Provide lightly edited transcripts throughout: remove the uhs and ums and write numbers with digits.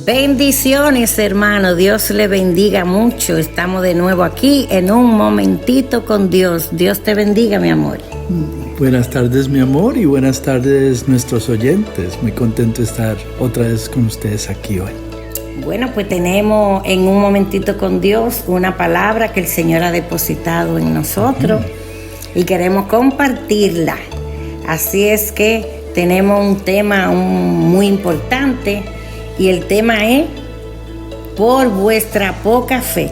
Bendiciones, hermano. Dios le bendiga mucho. Estamos de nuevo aquí en un momentito con Dios. Dios te bendiga, mi amor. Buenas tardes, mi amor, y buenas tardes nuestros oyentes. Muy contento de estar otra vez con ustedes aquí hoy. Bueno, pues tenemos en un momentito con Dios una palabra que el Señor ha depositado en nosotros y queremos compartirla. Así es que tenemos un tema muy importante y el tema es por vuestra poca fe.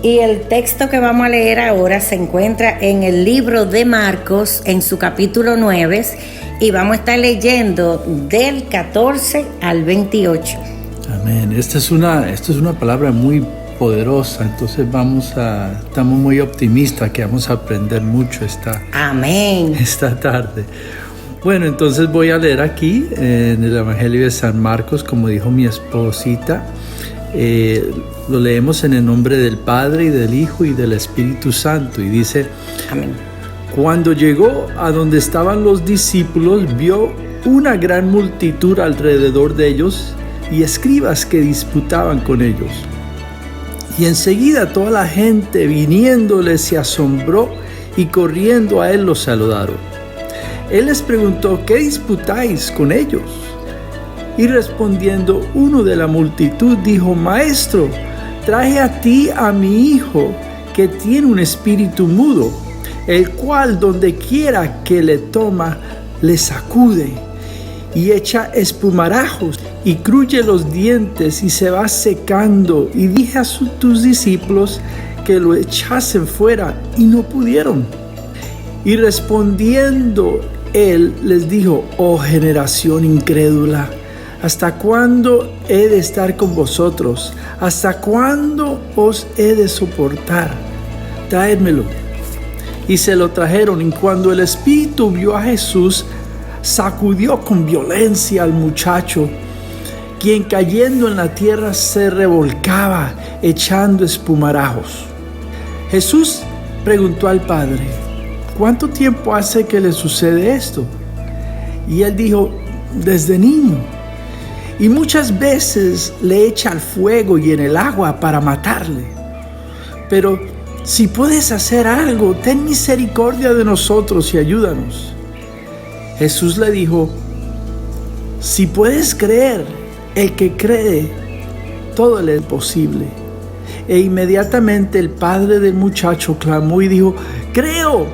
Y el texto que vamos a leer ahora se encuentra en el libro de Marcos, en su capítulo 9, y vamos a estar leyendo del 14 al 28. Amén. Esta es una palabra muy poderosa, entonces estamos muy optimistas que vamos a aprender mucho esta tarde. Bueno, entonces voy a leer aquí en el Evangelio de San Marcos, como dijo mi esposita. Lo leemos en el nombre del Padre y del Hijo y del Espíritu Santo, y dice: Amén. Cuando llegó a donde estaban los discípulos, vio una gran multitud alrededor de ellos y escribas que disputaban con ellos. Y enseguida toda la gente viniéndole se asombró y corriendo a él los saludaron. Él les preguntó: ¿qué disputáis con ellos? Y respondiendo uno de la multitud dijo: Maestro, traje a ti a mi hijo que tiene un espíritu mudo, el cual donde quiera que le toma, le sacude y echa espumarajos y cruye los dientes y se va secando. Y dije a tus discípulos que lo echasen fuera y no pudieron. Y respondiendo él les dijo: Oh generación incrédula, ¿hasta cuándo he de estar con vosotros? ¿Hasta cuándo os he de soportar? Traédmelo. Y se lo trajeron, y cuando el espíritu vio a Jesús, sacudió con violencia al muchacho, quien cayendo en la tierra se revolcaba, echando espumarajos. Jesús preguntó al padre: ¿cuánto tiempo hace que le sucede esto? Y él dijo: desde niño. Y muchas veces le echa al fuego y en el agua para matarle. Pero si puedes hacer algo, ten misericordia de nosotros y ayúdanos. Jesús le dijo: si puedes creer, el que cree, todo le es posible. E inmediatamente el padre del muchacho clamó y dijo: creo,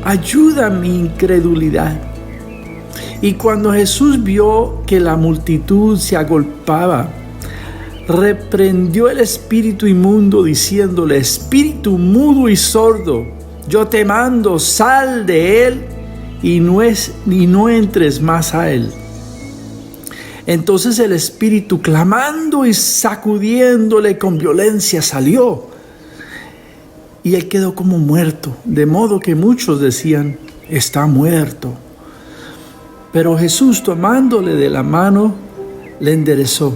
ayuda mi incredulidad. Y cuando Jesús vio que la multitud se agolpaba, reprendió el espíritu inmundo diciéndole: espíritu mudo y sordo, yo te mando, sal de él y no entres más a él. Entonces el espíritu, clamando y sacudiéndole con violencia, salió, y él quedó como muerto, de modo que muchos decían: está muerto. Pero Jesús, tomándole de la mano, le enderezó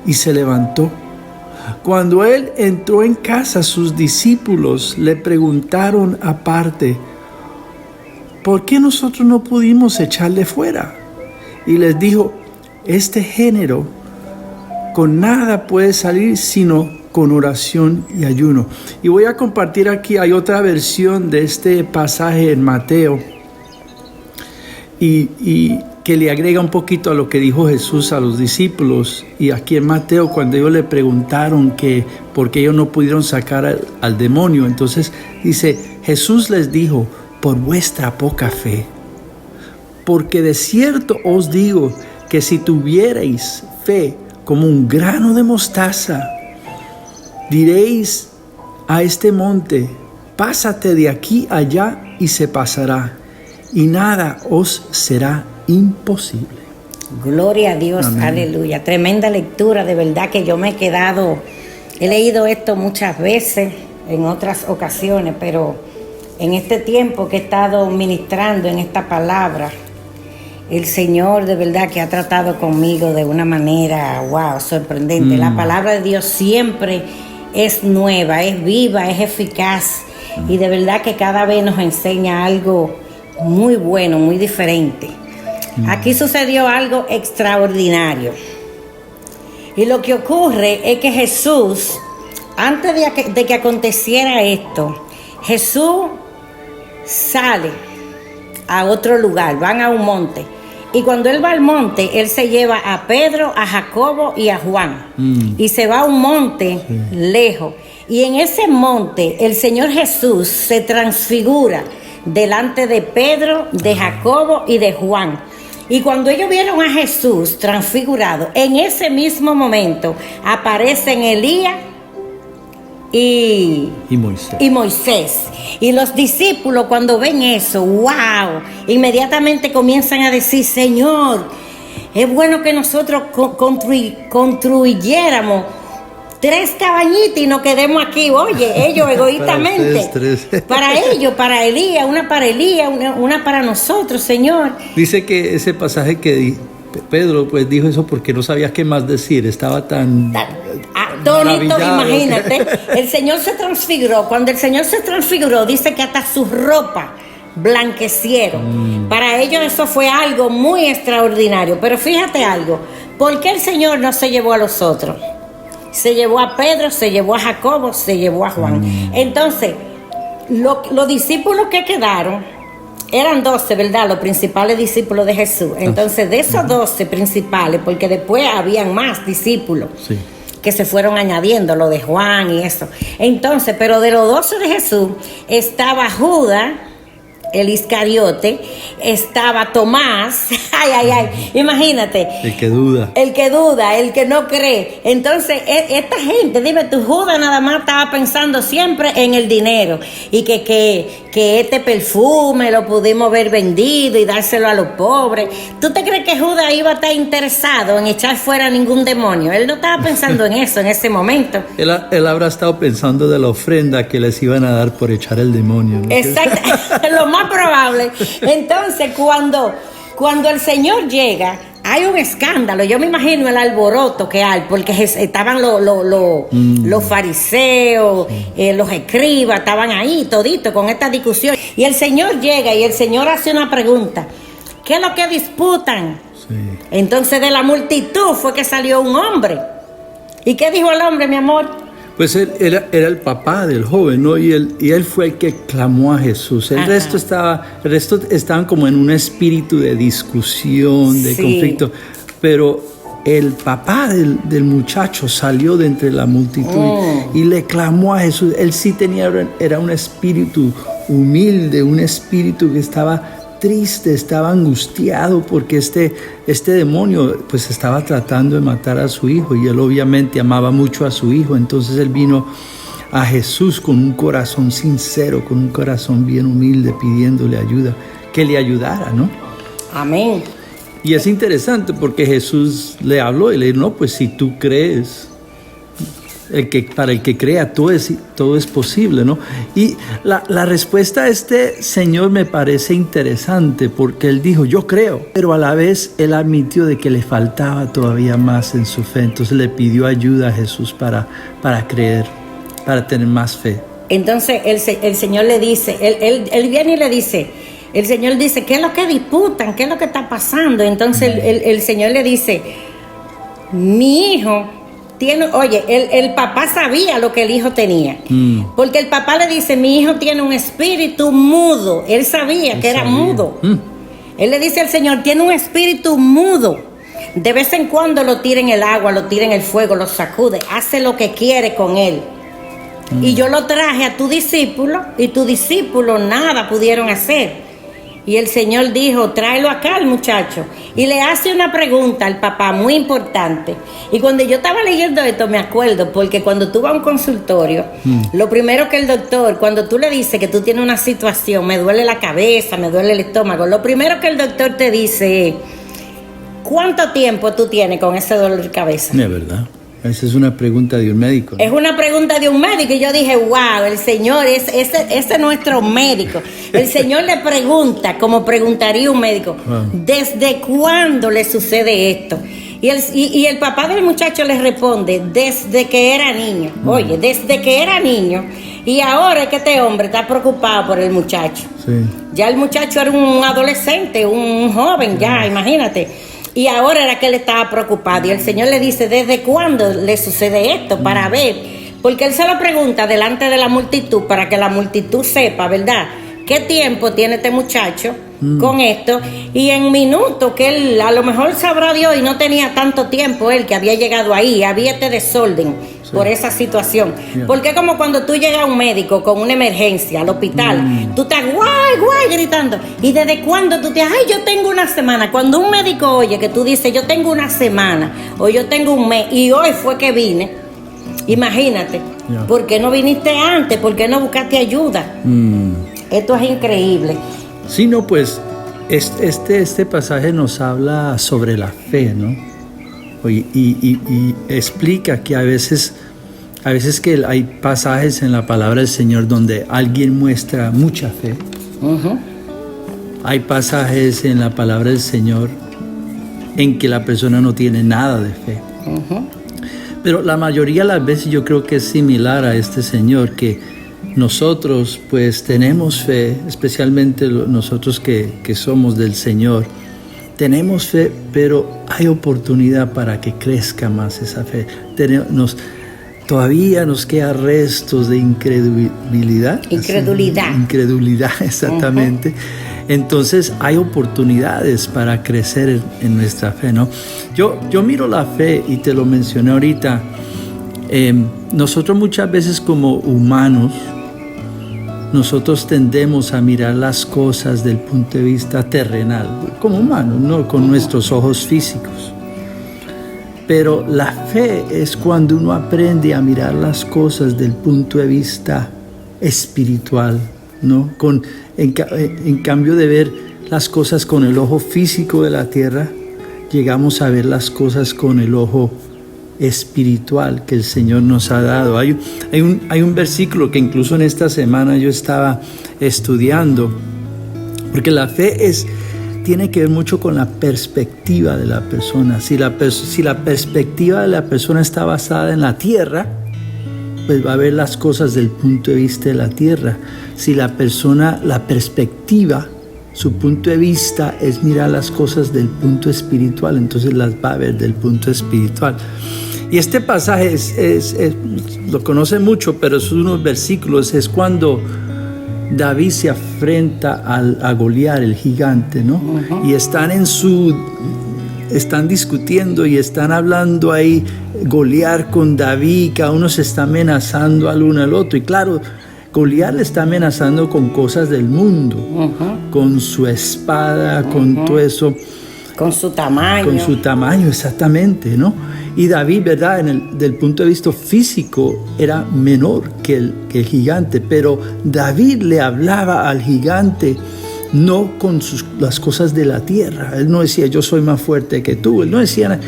y se levantó. Cuando él entró en casa, sus discípulos le preguntaron aparte: ¿por qué nosotros no pudimos echarle fuera? Y les dijo: este género con nada puede salir sino con oración y ayuno. Y voy a compartir aquí, hay otra versión de este pasaje en Mateo, y que le agrega un poquito a lo que dijo Jesús a los discípulos. Y aquí en Mateo, cuando ellos le preguntaron que por qué ellos no pudieron sacar al demonio, entonces dice: Jesús les dijo: por vuestra poca fe. Porque de cierto os digo que si tuvierais fe como un grano de mostaza, diréis a este monte: pásate de aquí allá, y se pasará, y nada os será imposible. Gloria a Dios. Amén. Aleluya. Tremenda lectura, de verdad que yo me he leído esto muchas veces en otras ocasiones, pero en este tiempo que he estado ministrando en esta palabra, el Señor de verdad que ha tratado conmigo de una manera, sorprendente. La palabra de Dios siempre es nueva, es viva, es eficaz, y de verdad que cada vez nos enseña algo muy bueno, muy diferente. Aquí sucedió algo extraordinario. Y lo que ocurre es que Jesús, antes de que aconteciera esto, Jesús sale a otro lugar, van a un monte. Y cuando él va al monte, él se lleva a Pedro, a Jacobo y a Juan. Y se va a un monte lejos. Y en ese monte el Señor Jesús se transfigura delante de Pedro, de Jacobo y de Juan. Y cuando ellos vieron a Jesús transfigurado, en ese mismo momento aparecen Elías y Moisés. Y los discípulos, cuando ven eso, wow, inmediatamente comienzan a decir: Señor, es bueno que nosotros construyéramos 3 cabañitas y nos quedemos aquí. Oye, ellos egoístamente. Para ellos, para Elías, una para nosotros, Señor. Dice que ese pasaje que Pedro pues dijo eso porque no sabía qué más decir, estaba tan atónito, imagínate. El Señor se transfiguró. Cuando el Señor se transfiguró, dice que hasta su ropa blanquecieron. Para ellos eso fue algo muy extraordinario. Pero fíjate algo, ¿por qué el Señor no se llevó a los otros? Se llevó a Pedro, se llevó a Jacobo, se llevó a Juan. Entonces, los discípulos que quedaron eran 12, ¿verdad? Los principales discípulos de Jesús. Entonces, de esos 12 principales, porque después habían más discípulos que se fueron añadiendo, lo de Juan y eso. Entonces, pero de los 12 de Jesús estaba Judas, el Iscariote, estaba Tomás, imagínate. El que duda, el que no cree. Entonces, esta gente, dime tú, Judas nada más estaba pensando siempre en el dinero y que este perfume lo pudimos ver vendido y dárselo a los pobres. ¿Tú te crees que Judas iba a estar interesado en echar fuera ningún demonio? Él no estaba pensando en eso en ese momento. Él habrá estado pensando de la ofrenda que les iban a dar por echar el demonio, ¿no? Exacto, lo más probable. Entonces, cuando el Señor llega, hay un escándalo. Yo me imagino el alboroto que hay, porque estaban los fariseos, los escribas, estaban ahí toditos con esta discusión. Y el Señor llega y el Señor hace una pregunta: ¿qué es lo que disputan? Entonces, de la multitud fue que salió un hombre. ¿Y qué dijo el hombre, mi amor? Pues él era el papá del joven, ¿no? Y él fue el que clamó a Jesús. El resto estaban como en un espíritu de discusión, de conflicto. Pero el papá del muchacho salió de entre la multitud y le clamó a Jesús. Él sí era un espíritu humilde, un espíritu que estaba triste, estaba angustiado porque este demonio pues estaba tratando de matar a su hijo, y él obviamente amaba mucho a su hijo. Entonces él vino a Jesús con un corazón sincero, con un corazón bien humilde, pidiéndole ayuda, que le ayudara, ¿no? Amén. Y es interesante porque Jesús le habló y le dijo: no, pues si tú crees, para el que crea todo es posible, ¿no? Y la respuesta a este señor me parece interesante, porque él dijo: yo creo, pero a la vez él admitió de que le faltaba todavía más en su fe. Entonces le pidió ayuda a Jesús para creer, para tener más fe. Entonces el Señor le dice, él viene y le dice, el Señor dice: ¿qué es lo que disputan? ¿Qué es lo que está pasando? Entonces el Señor le dice: mi hijo el papá sabía lo que el hijo tenía. Porque el papá le dice: mi hijo tiene un espíritu mudo. Él sabía que era mudo. Él le dice al Señor: tiene un espíritu mudo. De vez en cuando lo tira en el agua, lo tira en el fuego, lo sacude, hace lo que quiere con él. Y yo lo traje a tu discípulo, y tu discípulo nada pudieron hacer. Y el Señor dijo: tráelo acá al muchacho. Y le hace una pregunta al papá muy importante. Y cuando yo estaba leyendo esto me acuerdo, porque cuando tú vas a un consultorio, lo primero que el doctor, cuando tú le dices que tú tienes una situación, me duele la cabeza, me duele el estómago, lo primero que el doctor te dice es: ¿cuánto tiempo tú tienes con ese dolor de cabeza? Es verdad. Esa es una pregunta de un médico, ¿no? Es una pregunta de un médico, y yo dije: wow, el Señor, ese es nuestro médico. El Señor le pregunta, como preguntaría un médico, ¿desde cuándo le sucede esto? Y el papá del muchacho le responde: desde que era niño. Oye, desde que era niño. Y ahora es que este hombre está preocupado por el muchacho. Ya el muchacho era un adolescente, un joven, ya, imagínate. Y ahora era que él estaba preocupado. Y el Señor le dice, ¿desde cuándo le sucede esto? Para ver. Porque él se lo pregunta delante de la multitud, para que la multitud sepa, ¿verdad? ¿Qué tiempo tiene este muchacho con esto? Y en minutos, que él a lo mejor sabrá Dios y no tenía tanto tiempo él que había llegado ahí, había este desorden por esa situación. Porque como cuando tú llegas a un médico con una emergencia al hospital, tú estás guay gritando. ¿Y desde cuándo tú te ay, yo tengo una semana? Cuando un médico oye que tú dices, yo tengo una semana o yo tengo un mes y hoy fue que vine, imagínate, ¿por qué no viniste antes? ¿Por qué no buscaste ayuda? Esto es increíble. Sí, no, pues este pasaje nos habla sobre la fe, ¿no? Y explica que a veces que hay pasajes en la palabra del Señor donde alguien muestra mucha fe. Hay pasajes en la palabra del Señor en que la persona no tiene nada de fe. Pero la mayoría de las veces yo creo que es similar a este Señor, que nosotros pues tenemos fe, especialmente nosotros que somos del Señor. Tenemos fe, pero hay oportunidad para que crezca más esa fe. Todavía nos quedan restos de incredulidad. Incredulidad, exactamente. Entonces hay oportunidades para crecer en nuestra fe, ¿no? Yo miro la fe y te lo mencioné ahorita. Nosotros muchas veces como humanos, nosotros tendemos a mirar las cosas del punto de vista terrenal, como humanos, no con nuestros ojos físicos. Pero la fe es cuando uno aprende a mirar las cosas del punto de vista espiritual, ¿no? En cambio de ver las cosas con el ojo físico de la tierra, llegamos a ver las cosas con el ojo espiritual que el Señor nos ha dado. Hay un versículo que incluso en esta semana yo estaba estudiando, porque la fe tiene que ver mucho con la perspectiva de la persona. Si la perspectiva de la persona está basada en la tierra, pues va a ver las cosas del punto de vista de la tierra. Si la perspectiva, su punto de vista es mirar las cosas del punto espiritual, entonces las va a ver del punto espiritual. Y este pasaje lo conocen mucho, pero es unos versículos, es cuando David se afrenta a Goliat, el gigante, ¿no? Y están discutiendo y están hablando ahí, Goliat con David, cada uno se está amenazando al uno al otro. Y claro, Goliat le está amenazando con cosas del mundo, con su espada, con todo eso. Con su tamaño. Con su tamaño, exactamente, ¿no? Y David, ¿verdad? Del punto de vista físico, era menor que el gigante, pero David le hablaba al gigante no con las cosas de la tierra. Él no decía, yo soy más fuerte que tú. Él no decía nada.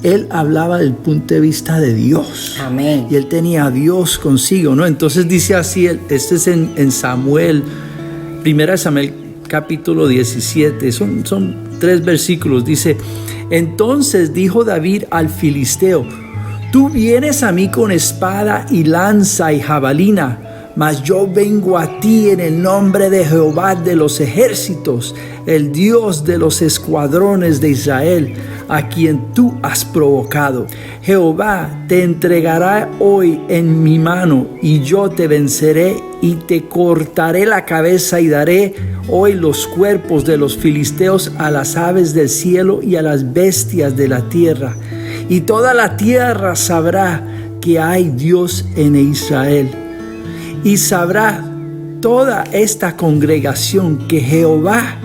Él hablaba del punto de vista de Dios. Amén. Y él tenía a Dios consigo, ¿no? Entonces dice así, este es en Samuel, 1 Samuel capítulo 17, son 3 versículos. Dice, entonces dijo David al filisteo, tú vienes a mí con espada y lanza y jabalina, mas yo vengo a ti en el nombre de Jehová de los ejércitos, el Dios de los escuadrones de Israel, a quien tú has provocado. Jehová te entregará hoy en mi mano, y yo te venceré y te cortaré la cabeza, y daré hoy los cuerpos de los filisteos a las aves del cielo y a las bestias de la tierra. Y toda la tierra sabrá que hay Dios en Israel. Y sabrá toda esta congregación que Jehová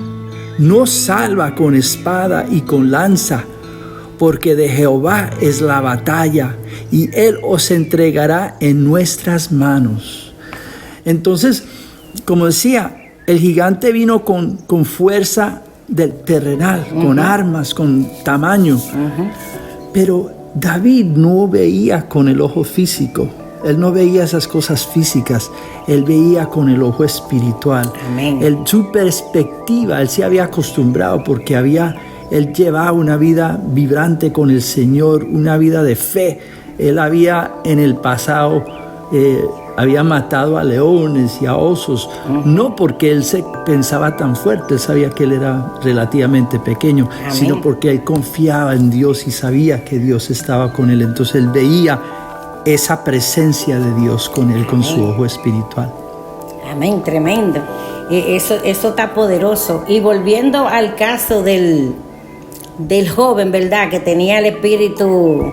no salva con espada y con lanza, porque de Jehová es la batalla, y Él os entregará en nuestras manos. Entonces, como decía, el gigante vino con fuerza del terrenal, con armas, con tamaño. Pero David no veía con el ojo físico. Él no veía esas cosas físicas, él veía con el ojo espiritual. Su perspectiva, él se había acostumbrado porque él llevaba una vida vibrante con el Señor, una vida de fe. Él había en el pasado había matado a leones y a osos, no porque él se pensaba tan fuerte, él sabía que él era relativamente pequeño, sino porque él confiaba en Dios y sabía que Dios estaba con él. Entonces él veía esa presencia de Dios con él, con su ojo espiritual. Amén, tremendo. Eso está poderoso. Y volviendo al caso del joven, ¿verdad? Que tenía el espíritu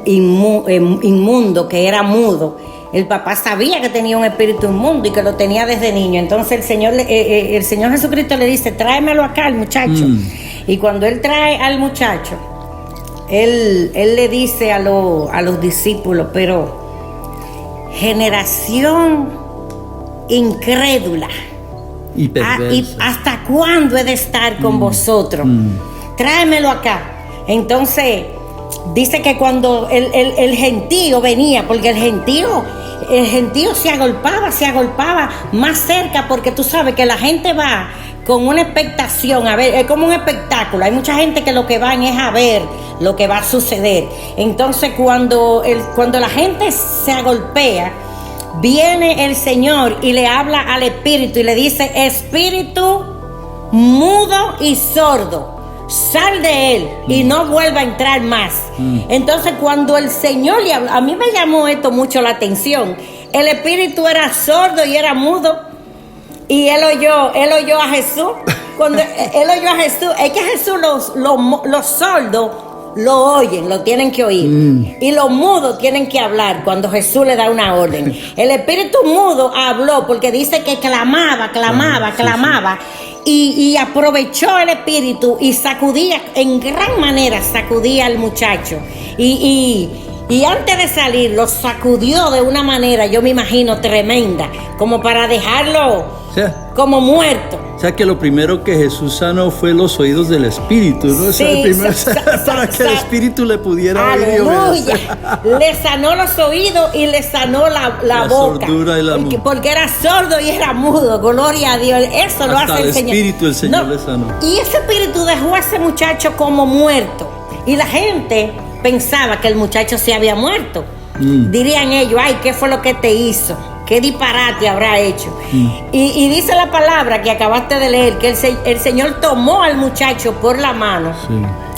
inmundo, que era mudo. El papá sabía que tenía un espíritu inmundo y que lo tenía desde niño. Entonces el Señor Jesucristo le dice, tráemelo acá al muchacho. Y cuando él trae al muchacho, él le dice a los discípulos, pero generación incrédula, y perversa. ¿Y hasta cuándo he de estar con vosotros? Tráemelo acá. Entonces dice que cuando el gentío venía, porque el gentío se agolpaba más cerca, porque tú sabes que la gente va con una expectación, a ver, es como un espectáculo. Hay mucha gente que lo que van es a ver lo que va a suceder. Entonces cuando la gente se agolpea, viene el Señor y le habla al espíritu y le dice, espíritu mudo y sordo, sal de él y no vuelva a entrar más. Entonces cuando el Señor le habló, a mí me llamó esto mucho la atención. El espíritu era sordo y era mudo, y él oyó a Jesús. Cuando él oyó a Jesús, es que Jesús los sordos lo oyen, lo tienen que oír, y los mudos tienen que hablar cuando Jesús le da una orden. El espíritu mudo habló porque dice que clamaba, y aprovechó el espíritu y sacudía, en gran manera sacudía al muchacho, y antes de salir lo sacudió de una manera, yo me imagino, tremenda, como para dejarlo como muerto. O sea que lo primero que Jesús sanó fue los oídos del espíritu, ¿no? Sí, para que el espíritu le pudiera oír. Aleluya. Le sanó los oídos y le sanó la boca. Sordura y porque era sordo y era mudo. Gloria a Dios. Eso lo hace el Señor. El Señor le sanó. Y ese espíritu dejó a ese muchacho como muerto. Y la gente pensaba que el muchacho se había muerto. Dirían ellos, ay, ¿qué fue lo que te hizo? ¿Qué disparate habrá hecho? Y dice la palabra que acabaste de leer, que el Señor tomó al muchacho por la mano,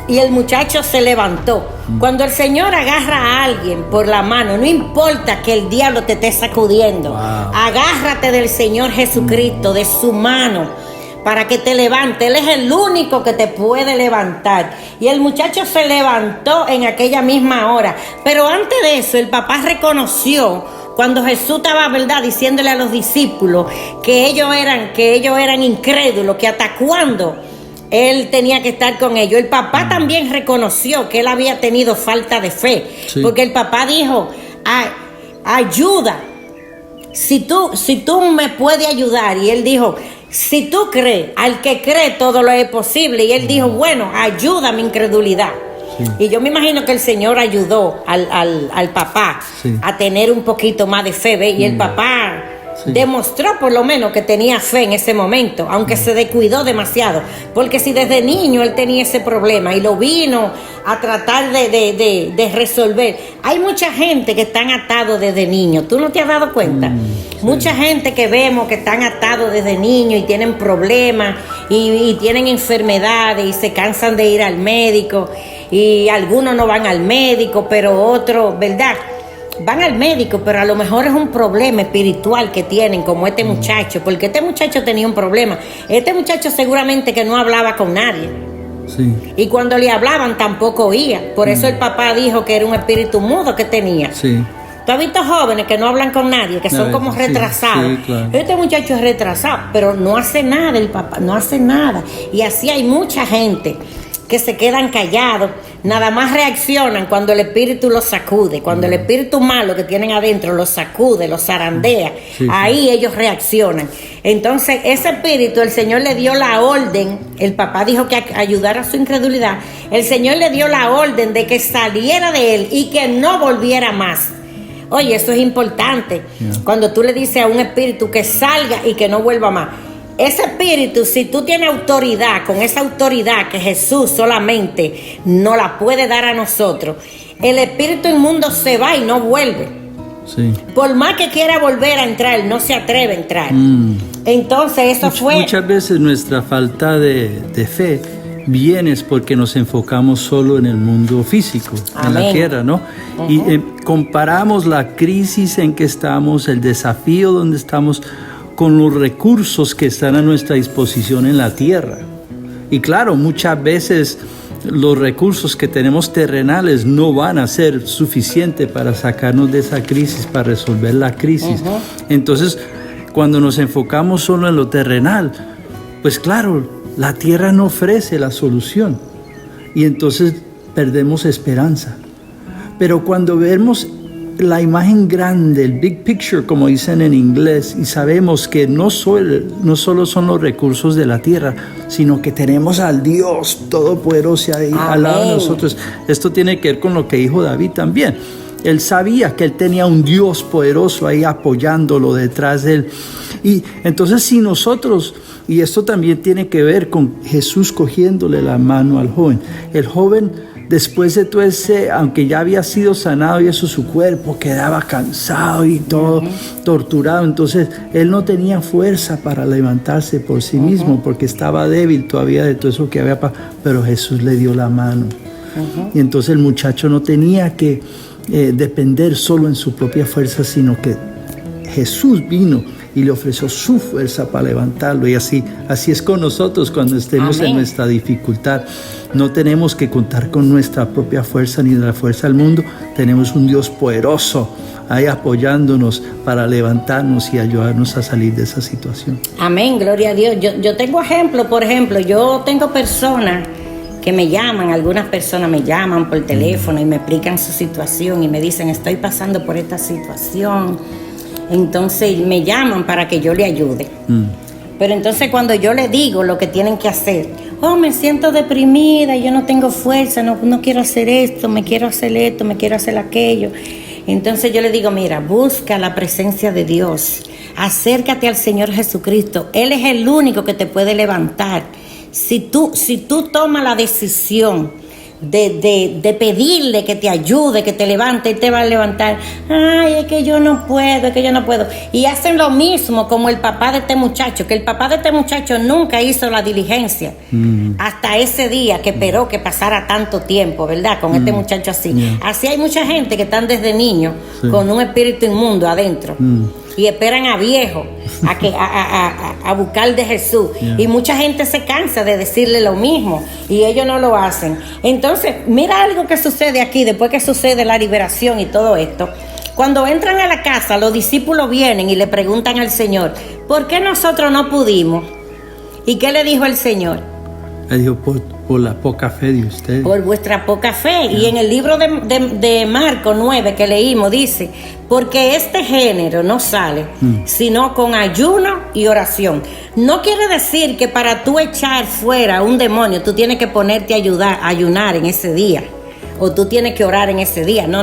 y el muchacho se levantó. Cuando el Señor agarra a alguien por la mano, no importa que el diablo te esté sacudiendo, agárrate del Señor Jesucristo, de su mano, para que te levante. Él es el único que te puede levantar. Y el muchacho se levantó en aquella misma hora. Pero antes de eso, el papá reconoció, cuando Jesús estaba, ¿verdad?, diciéndole a los discípulos que ellos eran incrédulos, que hasta cuándo él tenía que estar con ellos. El papá también reconoció que él había tenido falta de fe, porque el papá dijo, ayuda, si tú me puedes ayudar. Y él dijo, si tú crees, al que cree todo lo es posible. Y él dijo, bueno, ayuda mi incredulidad. Y yo me imagino que el Señor ayudó al papá a tener un poquito más de fe, ¿ve? Y el papá demostró por lo menos que tenía fe en ese momento, aunque se descuidó demasiado, porque si desde niño él tenía ese problema y lo vino a tratar de resolver. Hay mucha gente que están atados desde niño, ¿tú no te has dado cuenta? Mucha gente que vemos que están atados desde niño y tienen problemas y tienen enfermedades y se cansan de ir al médico, y algunos no van al médico, pero otros, ¿verdad?, van al médico, pero a lo mejor es un problema espiritual que tienen, como este muchacho, porque este muchacho tenía un problema. Este muchacho seguramente que no hablaba con nadie, y cuando le hablaban tampoco oía. Por eso el papá dijo que era un espíritu mudo que tenía. ¿Tú has visto jóvenes que no hablan con nadie, que son como retrasados? Claro. Este muchacho es retrasado, pero no hace nada, el papá no hace nada. Y así hay mucha gente que se quedan callados, nada más reaccionan cuando el espíritu los sacude, cuando el espíritu malo que tienen adentro los sacude, los zarandea, ahí ellos reaccionan. Entonces ese espíritu, el Señor le dio la orden, el papá dijo que ayudara a su incredulidad, el Señor le dio la orden de que saliera de él y que no volviera más. Oye, eso es importante, cuando tú le dices a un espíritu que salga y que no vuelva más. Ese espíritu, si tú tienes autoridad, con esa autoridad que Jesús solamente nos la puede dar a nosotros, el espíritu inmundo se va y no vuelve. Sí. Por más que quiera volver a entrar, no se atreve a entrar. Entonces eso fue... Muchas veces nuestra falta de fe viene porque nos enfocamos solo en el mundo físico, en la tierra, ¿no? Y comparamos la crisis en que estamos, el desafío donde estamos, con los recursos que están a nuestra disposición en la tierra. Y claro, muchas veces los recursos que tenemos terrenales no van a ser suficientes para sacarnos de esa crisis, para resolver la crisis. Entonces, cuando nos enfocamos solo en lo terrenal, pues claro, la tierra no ofrece la solución y entonces perdemos esperanza. Pero cuando vemos la imagen grande, el big picture, como dicen en inglés, y sabemos que no solo son los recursos de la tierra, sino que tenemos al Dios Todopoderoso ahí al lado de nosotros. Esto tiene que ver con lo que dijo David también. Él sabía que él tenía un Dios poderoso ahí apoyándolo detrás de él. Y entonces si nosotros, y esto también tiene que ver con Jesús cogiéndole la mano al joven. El joven, después de todo ese, aunque ya había sido sanado y eso, su cuerpo quedaba cansado y todo torturado. Entonces él no tenía fuerza para levantarse por sí mismo porque estaba débil todavía de todo eso que había pasado. Pero Jesús le dio la mano. Y entonces el muchacho no tenía que depender solo en su propia fuerza, sino que Jesús vino y le ofreció su fuerza para levantarlo. Y así es con nosotros cuando estemos en nuestra dificultad. No tenemos que contar con nuestra propia fuerza ni de la fuerza del mundo. Tenemos un Dios poderoso ahí apoyándonos para levantarnos y ayudarnos a salir de esa situación. Amén, gloria a Dios. Yo tengo ejemplos, por ejemplo, yo tengo personas que me llaman, algunas personas me llaman por teléfono y me explican su situación y me dicen, estoy pasando por esta situación. Entonces me llaman para que yo le ayude. Pero entonces cuando yo le digo lo que tienen que hacer, me siento deprimida, yo no tengo fuerza, no quiero hacer esto, me quiero hacer aquello. Entonces yo le digo, mira, busca la presencia de Dios, acércate al Señor Jesucristo, Él es el único que te puede levantar. Si tú tomas la decisión de pedirle que te ayude, que te levante, Él te va a levantar. Ay, es que yo no puedo. Y hacen lo mismo como el papá de este muchacho, que el papá de este muchacho nunca hizo la diligencia hasta ese día que esperó que pasara tanto tiempo, ¿verdad? Con este muchacho así. Así hay mucha gente que están desde niños con un espíritu inmundo adentro. Y esperan a viejo a buscar de Jesús. Y mucha gente se cansa de decirle lo mismo y ellos no lo hacen. Entonces, mira algo que sucede aquí después que sucede la liberación y todo esto. Cuando entran a la casa, los discípulos vienen y le preguntan al Señor, ¿por qué nosotros no pudimos? ¿Y qué le dijo el Señor? Le dijo, por la poca fe de ustedes. Por vuestra poca fe. Y en el libro de Marcos 9 que leímos dice, porque este género no sale sino con ayuno y oración. No quiere decir que para tú echar fuera un demonio tú tienes que ponerte a ayunar en ese día o tú tienes que orar en ese día. No.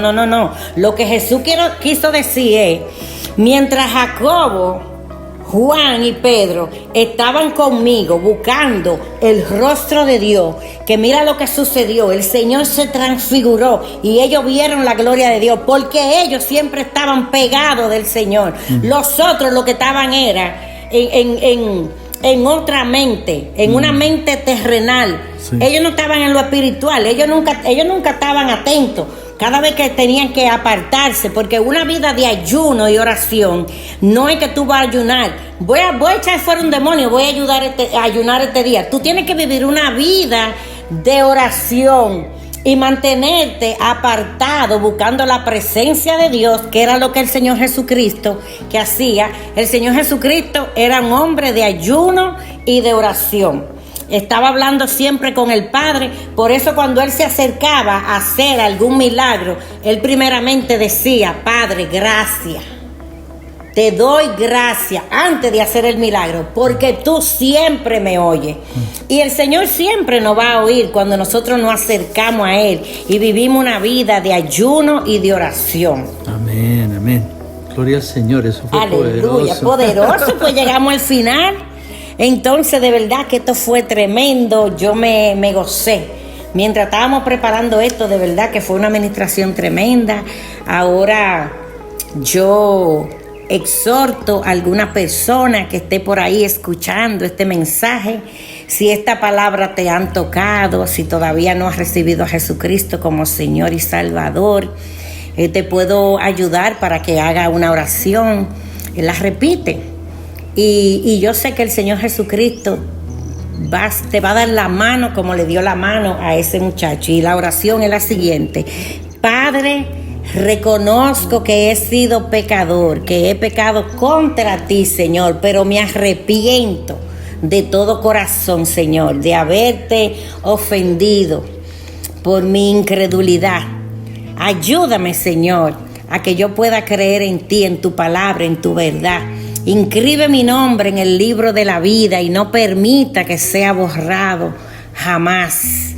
Lo que Jesús quiso decir es, mientras Jacobo, Juan y Pedro estaban conmigo buscando el rostro de Dios, que mira lo que sucedió, el Señor se transfiguró y ellos vieron la gloria de Dios, porque ellos siempre estaban pegados del Señor. Los otros lo que estaban era en otra mente, en una mente terrenal. Ellos no estaban en lo espiritual, ellos nunca estaban atentos. Cada vez que tenían que apartarse, porque una vida de ayuno y oración no es que tú vas a ayunar, voy a echar fuera un demonio, voy a ayunar este día. Tú tienes que vivir una vida de oración y mantenerte apartado buscando la presencia de Dios, que era lo que el Señor Jesucristo que hacía. El Señor Jesucristo era un hombre de ayuno y de oración. Estaba hablando siempre con el Padre. Por eso cuando Él se acercaba a hacer algún milagro, Él primeramente decía, Padre, gracias. Te doy gracias antes de hacer el milagro, porque tú siempre me oyes. Y el Señor siempre nos va a oír cuando nosotros nos acercamos a Él y vivimos una vida de ayuno y de oración. Amén. Gloria al Señor, eso fue aleluya, poderoso. Pues llegamos al final. Entonces, de verdad que esto fue tremendo. Yo me gocé. Mientras estábamos preparando esto, de verdad que fue una administración tremenda. Ahora yo exhorto a alguna persona que esté por ahí escuchando este mensaje. Si esta palabra te han tocado, si todavía no has recibido a Jesucristo como Señor y Salvador, te puedo ayudar para que haga una oración. La repite. Y yo sé que el Señor Jesucristo te va a dar la mano como le dio la mano a ese muchacho. Y la oración es la siguiente: Padre, reconozco que he sido pecador, que he pecado contra ti, Señor, pero me arrepiento de todo corazón, Señor, de haberte ofendido por mi incredulidad. Ayúdame, Señor, a que yo pueda creer en ti, en tu palabra, en tu verdad. Inscribe mi nombre en el libro de la vida y no permita que sea borrado jamás.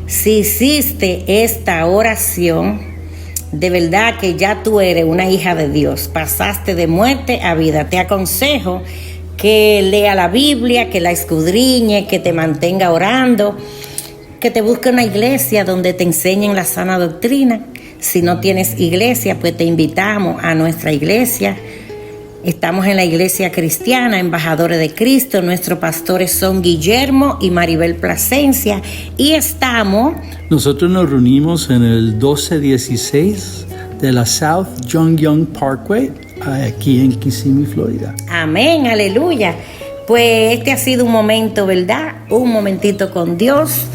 Si hiciste esta oración, de verdad que ya tú eres una hija de Dios. Pasaste de muerte a vida. Te aconsejo que lea la Biblia, que la escudriñe, que te mantenga orando, que te busque una iglesia donde te enseñen la sana doctrina. Si no tienes iglesia, pues te invitamos a nuestra iglesia. Estamos en la Iglesia Cristiana, Embajadores de Cristo. Nuestros pastores son Guillermo y Maribel Plasencia. Y nosotros nos reunimos en el 1216 de la South John Young Parkway, aquí en Kissimmee, Florida. Amén, aleluya. Pues este ha sido un momento, ¿verdad? Un momentito con Dios.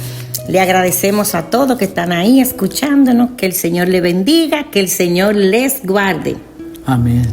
Le agradecemos a todos que están ahí escuchándonos. Que el Señor le bendiga, que el Señor les guarde. Amén.